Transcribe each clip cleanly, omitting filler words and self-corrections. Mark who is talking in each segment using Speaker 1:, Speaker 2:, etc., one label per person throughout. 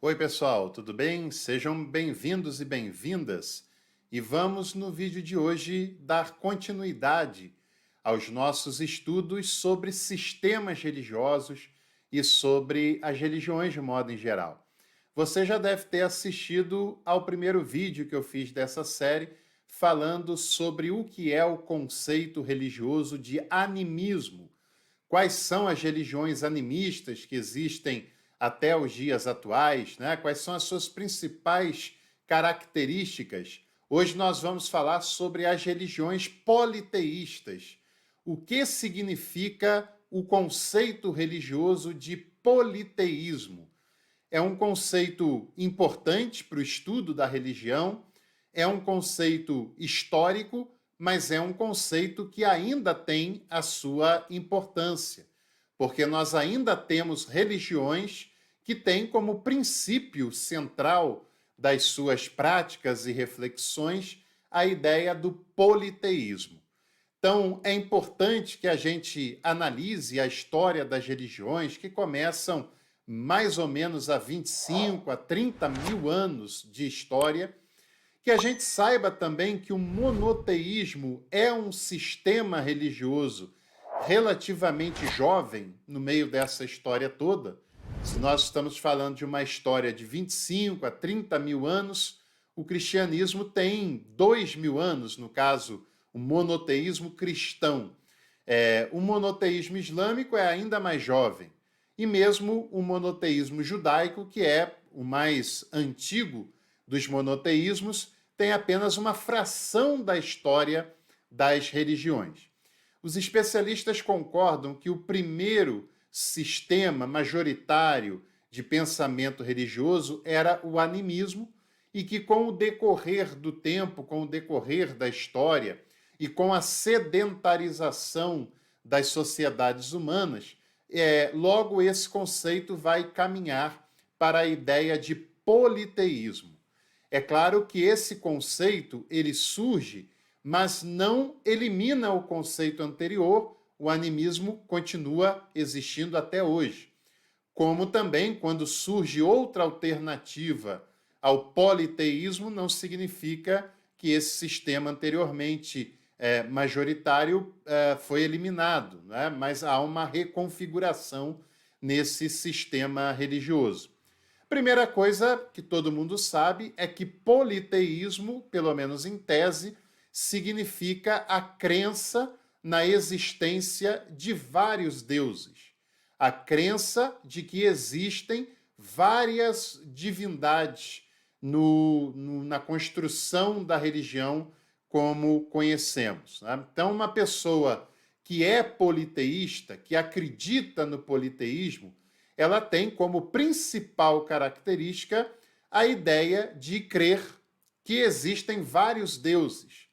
Speaker 1: Oi, pessoal, tudo bem? Sejam bem-vindos e bem-vindas. E vamos, no vídeo de hoje, dar continuidade aos nossos estudos sobre sistemas religiosos e sobre as religiões de modo em geral. Você já deve ter assistido ao primeiro vídeo que eu fiz dessa série, falando sobre o que é o conceito religioso de animismo. Quais são as religiões animistas que existem até os dias atuais, né? Quais são as suas principais características? Hoje nós vamos falar sobre as religiões politeístas. O que significa o conceito religioso de politeísmo? É um conceito importante para o estudo da religião, é um conceito histórico, mas é um conceito que ainda tem a sua importância, porque nós ainda temos religiões que têm como princípio central das suas práticas e reflexões a ideia do politeísmo. Então, é importante que a gente analise a história das religiões que começam mais ou menos há 25 a 30 mil anos de história, que a gente saiba também que o monoteísmo é um sistema religioso relativamente jovem no meio dessa história toda. Se nós estamos falando de uma história de 25 a 30 mil anos, o cristianismo tem 2.000 anos, no caso, o monoteísmo cristão. O monoteísmo islâmico é ainda mais jovem. E mesmo o monoteísmo judaico, que é o mais antigo dos monoteísmos, tem apenas uma fração da história das religiões. Os especialistas concordam que o primeiro sistema majoritário de pensamento religioso era o animismo e que, com o decorrer do tempo, com o decorrer da história e com a sedentarização das sociedades humanas, logo esse conceito vai caminhar para a ideia de politeísmo. É claro que esse conceito ele surge, mas não elimina o conceito anterior. O animismo continua existindo até hoje. Como também, quando surge outra alternativa ao politeísmo, não significa que esse sistema anteriormente majoritário foi eliminado, né? Mas há uma reconfiguração nesse sistema religioso. Primeira coisa que todo mundo sabe é que politeísmo, pelo menos em tese, significa a crença na existência de vários deuses. A crença de que existem várias divindades na construção da religião como conhecemos, né? Então, uma pessoa que é politeísta, que acredita no politeísmo, ela tem como principal característica a ideia de crer que existem vários deuses.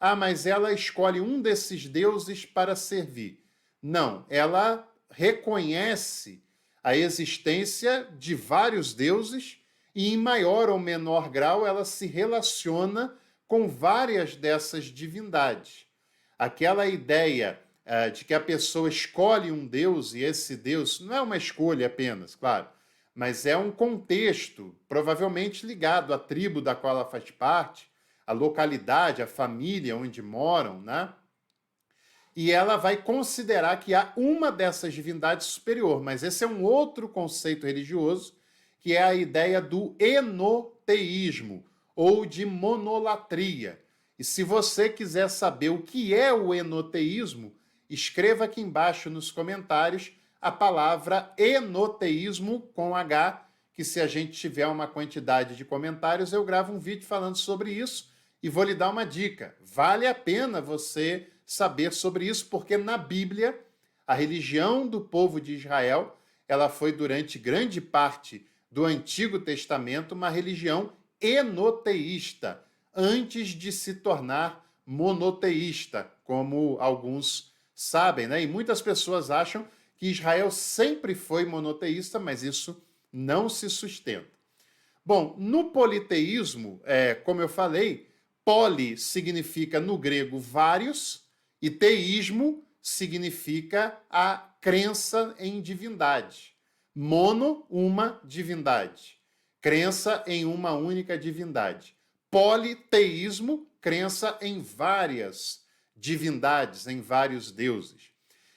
Speaker 1: Ah, mas ela escolhe um desses deuses para servir. Não, ela reconhece a existência de vários deuses e, em maior ou menor grau, ela se relaciona com várias dessas divindades. Aquela ideia de que a pessoa escolhe um Deus e esse Deus não é uma escolha apenas, claro, mas é um contexto, provavelmente ligado à tribo da qual ela faz parte, à localidade, à família onde moram, né? E ela vai considerar que há uma dessas divindades superior, mas esse é um outro conceito religioso, que é a ideia do enoteísmo, ou de monolatria. E se você quiser saber o que é o enoteísmo, escreva aqui embaixo nos comentários a palavra enoteísmo com H, que se a gente tiver uma quantidade de comentários, eu gravo um vídeo falando sobre isso e vou lhe dar uma dica. Vale a pena você saber sobre isso, porque na Bíblia, a religião do povo de Israel, ela foi durante grande parte do Antigo Testamento uma religião enoteísta, antes de se tornar monoteísta, como alguns sabem, né? E muitas pessoas acham que Israel sempre foi monoteísta, mas isso não se sustenta. Bom, no politeísmo, como eu falei, poli significa no grego vários e teísmo significa a crença em divindade. Mono, uma divindade. crença em uma única divindade. Politeísmo, crença em várias divindades, em vários deuses.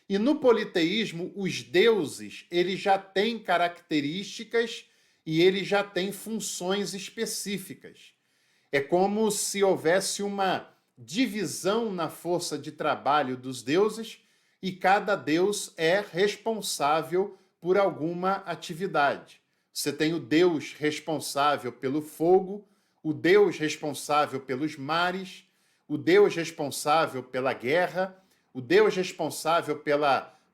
Speaker 1: E no politeísmo, os deuses, eles já têm características e eles já têm funções específicas. É como se houvesse uma divisão na força de trabalho dos deuses e cada deus é responsável por alguma atividade. Você tem o deus responsável pelo fogo, o deus responsável pelos mares, o deus responsável pela guerra, o deus responsável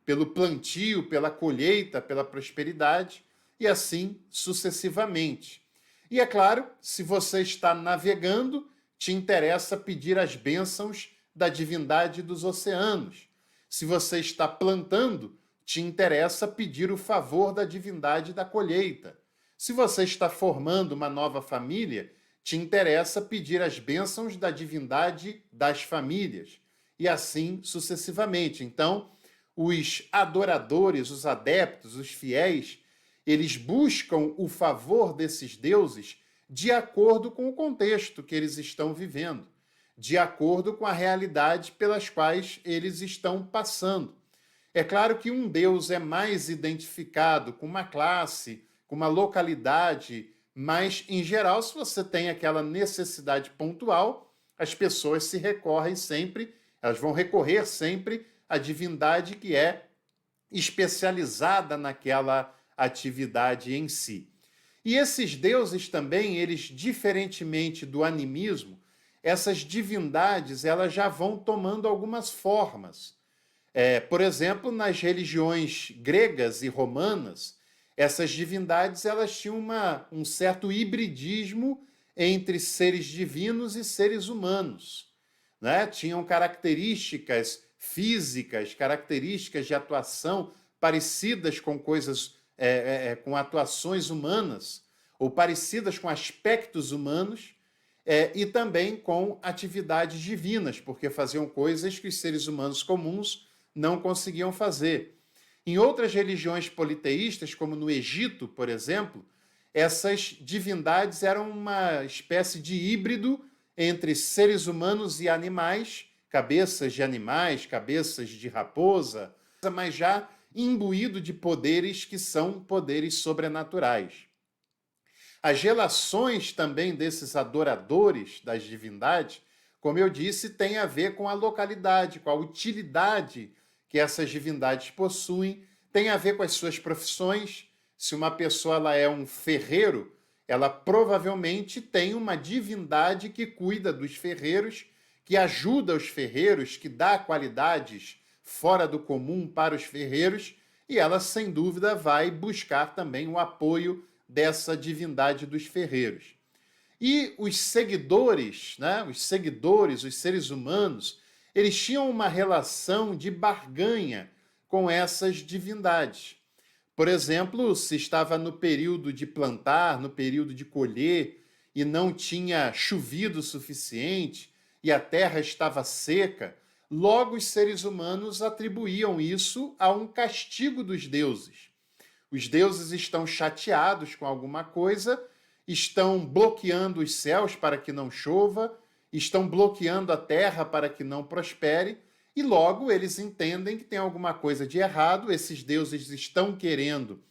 Speaker 1: pelo plantio, pela colheita, pela prosperidade, e assim sucessivamente. E é claro, se você está navegando, te interessa pedir as bênçãos da divindade dos oceanos. Se você está plantando, te interessa pedir o favor da divindade da colheita. Se você está formando uma nova família, te interessa pedir as bênçãos da divindade das famílias. E assim sucessivamente. Então, os adoradores, os adeptos, os fiéis, eles buscam o favor desses deuses de acordo com o contexto que eles estão vivendo, de acordo com a realidade pelas quais eles estão passando. É claro que um deus é mais identificado com uma classe, com uma localidade, mas, em geral, se você tem aquela necessidade pontual, as pessoas se recorrem sempre, elas vão recorrer sempre à divindade que é especializada naquela atividade em si. E esses deuses também, eles, diferentemente do animismo, essas divindades, elas já vão tomando algumas formas. Por exemplo, nas religiões gregas e romanas, essas divindades elas tinham um certo hibridismo entre seres divinos e seres humanos, né? Tinham características físicas, características de atuação parecidas com coisas, com atuações humanas, ou parecidas com aspectos humanos, e também com atividades divinas, porque faziam coisas que os seres humanos comuns não conseguiam fazer. Em outras religiões politeístas, como no Egito, por exemplo, essas divindades eram uma espécie de híbrido entre seres humanos e animais, cabeças de animais, cabeças de raposa, mas já imbuído de poderes que são poderes sobrenaturais. As relações também desses adoradores das divindades, como eu disse, têm a ver com a localidade, com a utilidade que essas divindades possuem, tem a ver com as suas profissões. Se uma pessoa ela é um ferreiro, ela provavelmente tem uma divindade que cuida dos ferreiros, que ajuda os ferreiros, que dá qualidades fora do comum para os ferreiros, e ela, sem dúvida, vai buscar também o apoio dessa divindade dos ferreiros. E os seguidores, né, os seres humanos, eles tinham uma relação de barganha com essas divindades. Por exemplo, se estava no período de plantar, no período de colher, e não tinha chovido o suficiente, e a terra estava seca, logo os seres humanos atribuíam isso a um castigo dos deuses. Os deuses estão chateados com alguma coisa, estão bloqueando os céus para que não chova, estão bloqueando a terra para que não prospere, e logo eles entendem que tem alguma coisa de errado, esses deuses estão querendo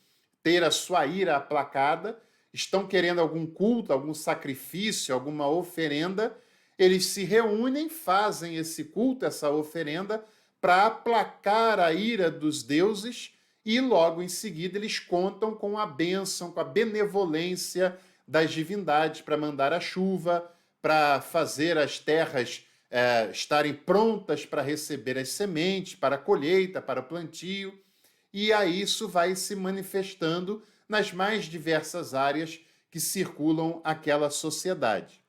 Speaker 1: ter a sua ira aplacada, estão querendo algum culto, algum sacrifício, alguma oferenda, eles se reúnem, fazem esse culto, essa oferenda, para aplacar a ira dos deuses, e logo em seguida eles contam com a bênção, com a benevolência das divindades para mandar a chuva, para fazer as terras estarem prontas para receber as sementes, para a colheita, para o plantio. E aí isso vai se manifestando nas mais diversas áreas que circulam aquela sociedade.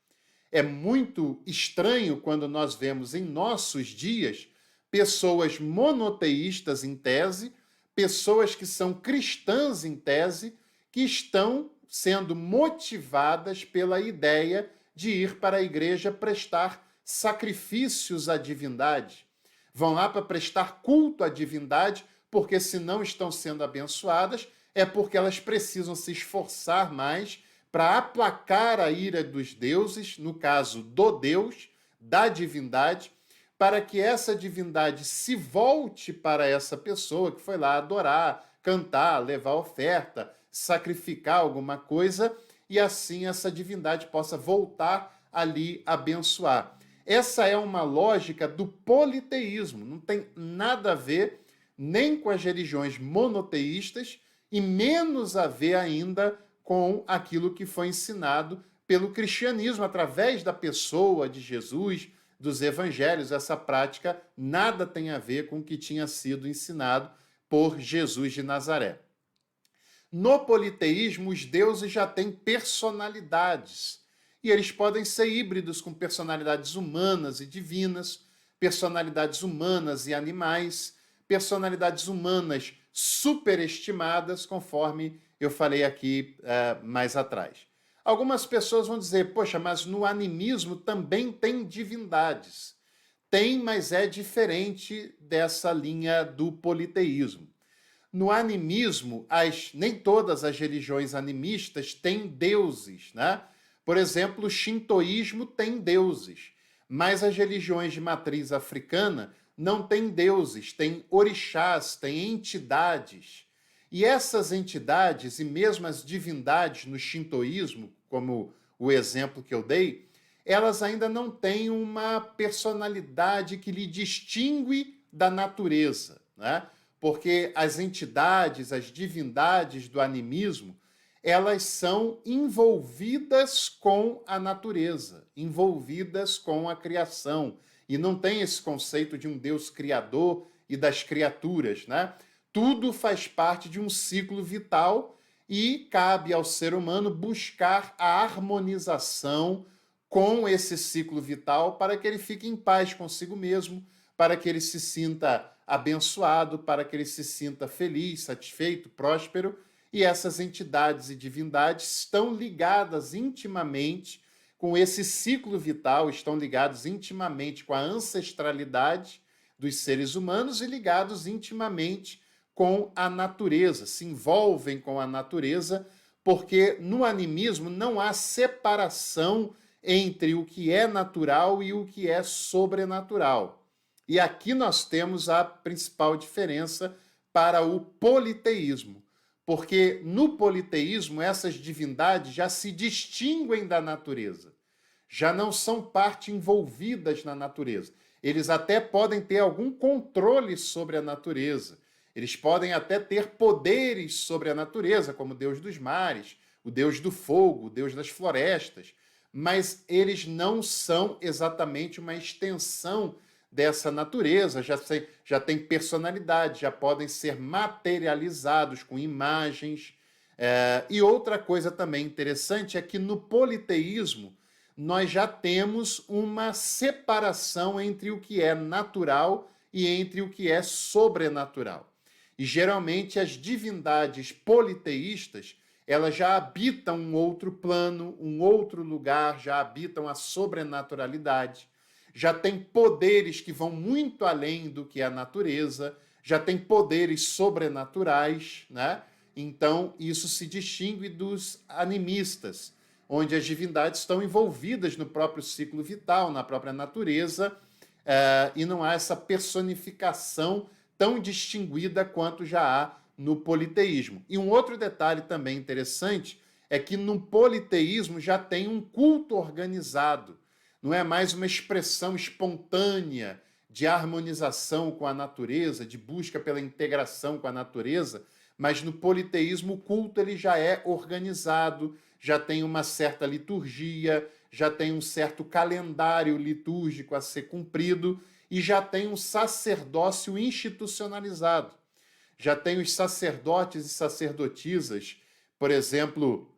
Speaker 1: É muito estranho quando nós vemos em nossos dias pessoas monoteístas em tese, pessoas que são cristãs em tese, que estão sendo motivadas pela ideia de ir para a igreja prestar sacrifícios à divindade. Vão lá para prestar culto à divindade, porque se não estão sendo abençoadas, é porque elas precisam se esforçar mais para aplacar a ira dos deuses, no caso do Deus, da divindade, para que essa divindade se volte para essa pessoa que foi lá adorar, cantar, levar oferta, sacrificar alguma coisa, e assim essa divindade possa voltar ali abençoar. Essa é uma lógica do politeísmo, não tem nada a ver nem com as religiões monoteístas e menos a ver ainda com aquilo que foi ensinado pelo cristianismo através da pessoa de Jesus, dos evangelhos. Essa prática nada tem a ver com o que tinha sido ensinado por Jesus de Nazaré. No politeísmo, os deuses já têm personalidades. E eles podem ser híbridos com personalidades humanas e divinas, personalidades humanas e animais, personalidades humanas superestimadas, conforme eu falei aqui mais atrás. Algumas pessoas vão dizer, poxa, mas no animismo também tem divindades. Tem, mas é diferente dessa linha do politeísmo. No animismo, nem todas as religiões animistas têm deuses, né? Por exemplo, o shintoísmo tem deuses, mas as religiões de matriz africana não têm deuses, têm orixás, têm entidades. E essas entidades, e mesmo as divindades no shintoísmo, como o exemplo que eu dei, elas ainda não têm uma personalidade que lhe distingue da natureza, né? Porque as entidades, as divindades do animismo, elas são envolvidas com a natureza, envolvidas com a criação. E não tem esse conceito de um Deus criador e das criaturas, né? Tudo faz parte de um ciclo vital e cabe ao ser humano buscar a harmonização com esse ciclo vital para que ele fique em paz consigo mesmo, para que ele se sinta abençoado, para que ele se sinta feliz, satisfeito, próspero. E essas entidades e divindades estão ligadas intimamente com esse ciclo vital, estão ligados intimamente com a ancestralidade dos seres humanos e ligados intimamente com a natureza, se envolvem com a natureza, porque no animismo não há separação entre o que é natural e o que é sobrenatural. E aqui nós temos a principal diferença para o politeísmo, porque no politeísmo essas divindades já se distinguem da natureza, já não são parte envolvidas na natureza. Eles até podem ter algum controle sobre a natureza, eles podem até ter poderes sobre a natureza, como o Deus dos mares, o Deus do fogo, o Deus das florestas, mas eles não são exatamente uma extensão dessa natureza, já tem personalidade, já podem ser materializados com imagens. E outra coisa também interessante é que no politeísmo nós já temos uma separação entre o que é natural e entre o que é sobrenatural. E geralmente as divindades politeístas, elas já habitam um outro plano, um outro lugar, já habitam a sobrenaturalidade, já tem poderes que vão muito além do que é a natureza, já tem poderes sobrenaturais, né? Então, isso se distingue dos animistas, onde as divindades estão envolvidas no próprio ciclo vital, na própria natureza, e não há essa personificação tão distinguida quanto já há no politeísmo. E um outro detalhe também interessante é que no politeísmo já tem um culto organizado, não é mais uma expressão espontânea de harmonização com a natureza, de busca pela integração com a natureza, mas no politeísmo o culto ele já é organizado, já tem uma certa liturgia, já tem um certo calendário litúrgico a ser cumprido e já tem um sacerdócio institucionalizado. Já tem os sacerdotes e sacerdotisas, por exemplo,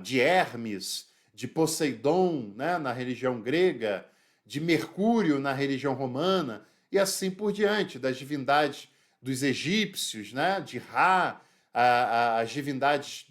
Speaker 1: de Hermes, de Poseidon, né, na religião grega, de Mercúrio na religião romana, e assim por diante, das divindades dos egípcios, né, de Ra, as divindades,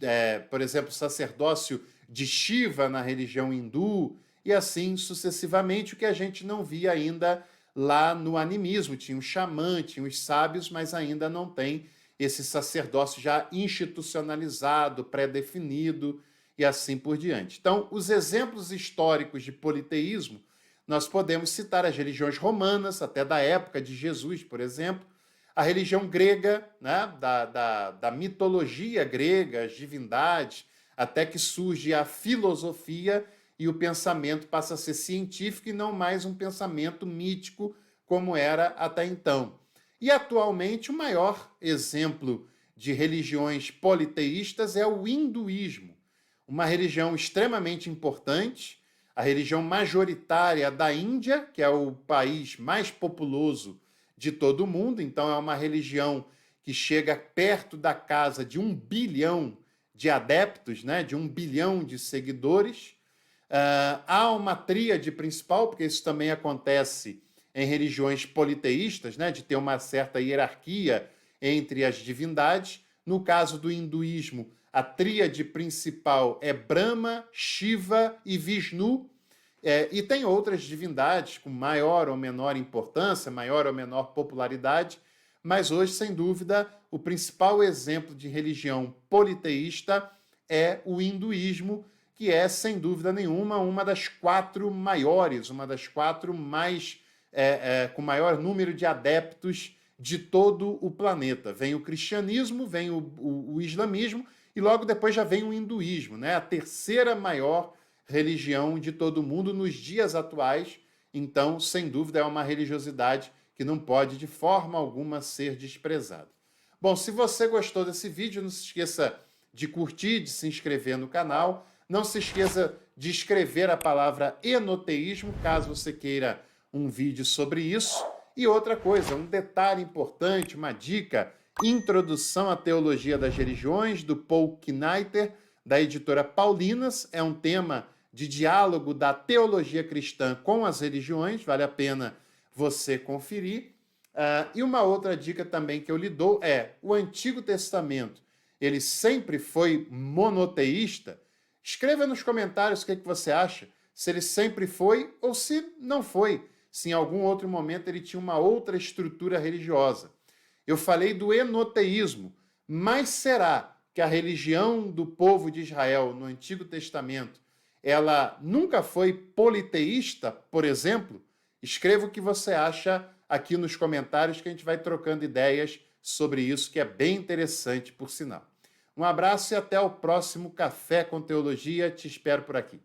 Speaker 1: por exemplo, o sacerdócio de Shiva na religião hindu, e assim sucessivamente, o que a gente não via ainda lá no animismo. Tinha o xamã, tinha os sábios, mas ainda não tem esse sacerdócio já institucionalizado, pré-definido. e assim por diante. Então, os exemplos históricos de politeísmo, nós podemos citar as religiões romanas, até da época de Jesus, por exemplo, a religião grega, né, da mitologia grega, as divindades, até que surge a filosofia e o pensamento passa a ser científico e não mais um pensamento mítico como era até então. E atualmente o maior exemplo de religiões politeístas é o hinduísmo, uma religião extremamente importante, a religião majoritária da Índia, que é o país mais populoso de todo o mundo, então é uma religião que chega perto da casa de 1 bilhão de adeptos, né, de 1 bilhão de seguidores. Há uma tríade principal, porque isso também acontece em religiões politeístas, né, de ter uma certa hierarquia entre as divindades. No caso do hinduísmo, a tríade principal é Brahma, Shiva e Vishnu, e tem outras divindades com maior ou menor importância, maior ou menor popularidade, mas hoje, sem dúvida, o principal exemplo de religião politeísta é o hinduísmo, que é, sem dúvida nenhuma, uma das 4 maiores, uma das 4 mais com maior número de adeptos de todo o planeta. Vem o cristianismo, vem o islamismo e logo depois já vem o hinduísmo, né? A terceira maior religião de todo o mundo nos dias atuais. Então, sem dúvida, é uma religiosidade que não pode de forma alguma ser desprezada. Bom, se você gostou desse vídeo, não se esqueça de curtir, de se inscrever no canal. Não se esqueça de escrever a palavra enoteísmo, caso você queira um vídeo sobre isso. E outra coisa, um detalhe importante, uma dica, Introdução à Teologia das Religiões, do Paul Kneiter, da editora Paulinas. É um tema de diálogo da teologia cristã com as religiões, vale a pena você conferir. E uma outra dica também que eu lhe dou é, o Antigo Testamento, ele sempre foi monoteísta? Escreva nos comentários o que você acha, se ele sempre foi ou se não foi, se em algum outro momento ele tinha uma outra estrutura religiosa. Eu falei do enoteísmo, mas será que a religião do povo de Israel no Antigo Testamento, ela nunca foi politeísta, por exemplo? Escreva o que você acha aqui nos comentários, que a gente vai trocando ideias sobre isso, que é bem interessante, por sinal. Um abraço e até o próximo Café com Teologia. Te espero por aqui.